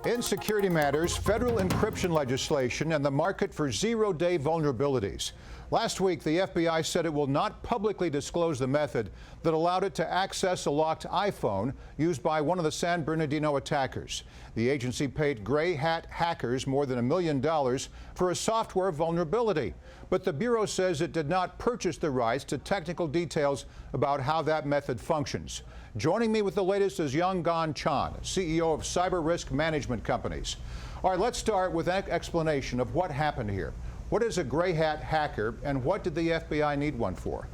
In security matters, federal encryption legislation and the market for zero-day vulnerabilities. Last week, the FBI said it will not publicly disclose the method that allowed it to access a locked iPhone used by one of the San Bernardino attackers. The agency paid gray hat hackers more than $1 million for a software vulnerability. But the Bureau says it did not purchase the rights to technical details about how that method functions. Joining me with the latest is Yong-Gon Chon, CEO of cyber risk management companies. All right, let's start with an explanation of what happened here. What is a gray hat hacker, and what did the FBI need one for?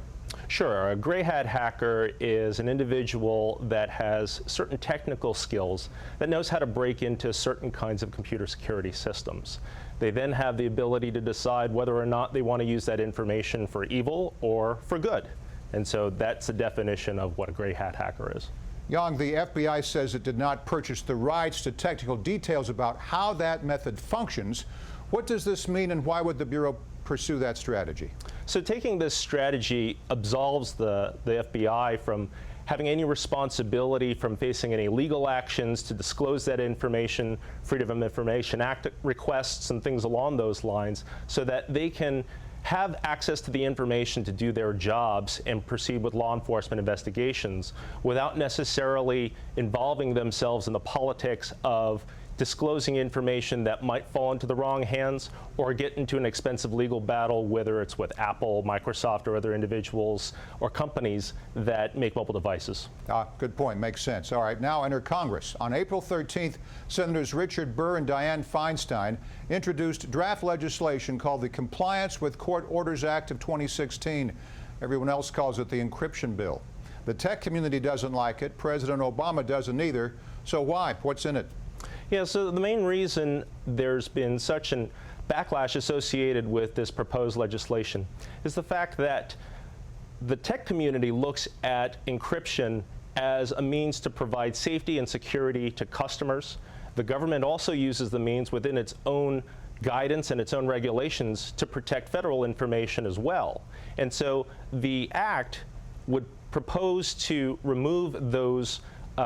Sure. A gray hat hacker is an individual that has certain technical skills that knows how to break into certain kinds of computer security systems. They then have the ability to decide whether or not they want to use that information for evil or for good. And so that's the definition of what a gray hat hacker is. Yang, the FBI says it did not purchase the rights to technical details about how that method functions. What does this mean, and why would the Bureau pursue that strategy? So taking this strategy absolves the FBI from having any responsibility, from facing any legal actions to disclose that information, Freedom of Information Act requests and things along those lines, so that they can have access to the information to do their jobs and proceed with law enforcement investigations without necessarily involving themselves in the politics of disclosing information that might fall into the wrong hands or get into an expensive legal battle, whether it's with Apple, Microsoft, or other individuals or companies that make mobile devices. Good point. Makes sense. All right. Now enter Congress. On April 13th, Senators Richard Burr and Dianne Feinstein introduced draft legislation called the Compliance with Court Orders Act of 2016. Everyone else calls it the Encryption Bill. The tech community doesn't like it. President Obama doesn't either. So why? What's in it? Yeah, so the main reason there's been such a backlash associated with this proposed legislation is the fact that the tech community looks at encryption as a means to provide safety and security to customers. The government also uses the means within its own guidance and its own regulations to protect federal information as well. And so the act would propose to remove those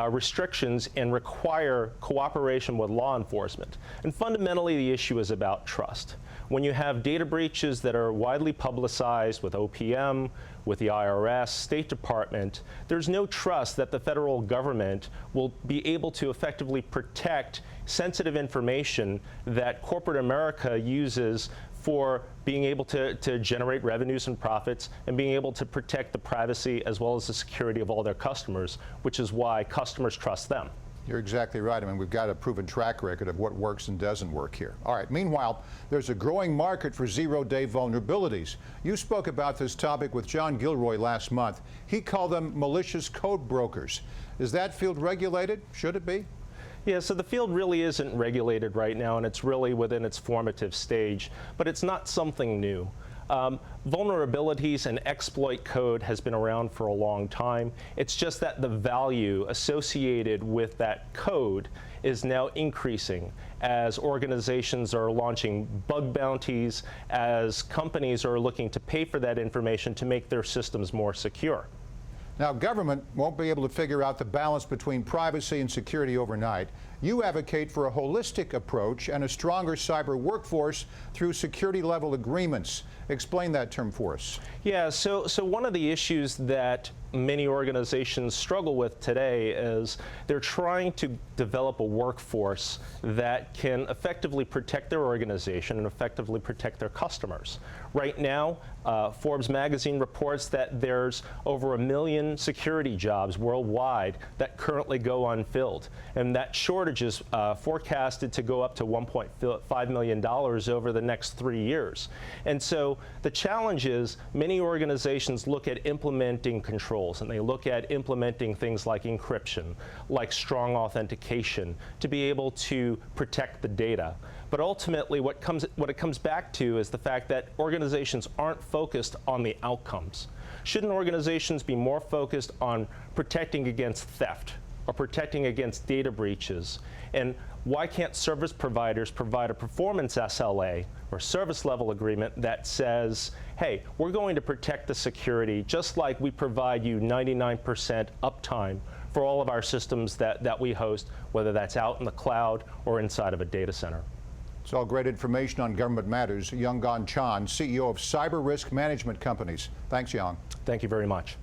restrictions and require cooperation with law enforcement. And fundamentally, the issue is about trust. When you have data breaches that are widely publicized with OPM, with the IRS, State Department, there's no trust that the federal government will be able to effectively protect sensitive information that corporate America uses for being able to generate revenues and profits and being able to protect the privacy as well as the security of all their customers, which is why customers trust them. You're exactly right. I mean, we've got a proven track record of what works and doesn't work here. All right. Meanwhile, there's a growing market for zero-day vulnerabilities. You spoke about this topic with John Gilroy last month. He called them malicious code brokers. Is that field regulated? Should it be? Yeah, so the field really isn't regulated right now, and it's really within its formative stage, but it's not something new. Vulnerabilities and exploit code has been around for a long time. It's just that the value associated with that code is now increasing as organizations are launching bug bounties, as companies are looking to pay for that information to make their systems more secure. Now, government won't be able to figure out the balance between privacy and security overnight. You advocate for a holistic approach and a stronger cyber workforce through security-level agreements. Explain that term for us. Yeah, so one of the issues that many organizations struggle with today is they're trying to develop a workforce that can effectively protect their organization and effectively protect their customers. Right now, Forbes magazine reports that there's over 1 million security jobs worldwide that currently go unfilled, and that shortage is forecasted to go up to $1.5 million over the next 3 years. And so the challenge is many organizations look at implementing controls, and they look at implementing things like encryption, like strong authentication, to be able to protect the data. But ultimately, what it comes back to is the fact that organizations aren't focused on the outcomes. Shouldn't organizations be more focused on protecting against theft or protecting against data breaches? And why can't service providers provide a performance SLA or service level agreement that says, hey, we're going to protect the security just like we provide you 99% uptime for all of our systems that we host, whether that's out in the cloud or inside of a data center. It's all great information on government matters. Yong-Gon Chon, CEO of Cyber Risk Management Companies. Thanks, Yong. Thank you very much.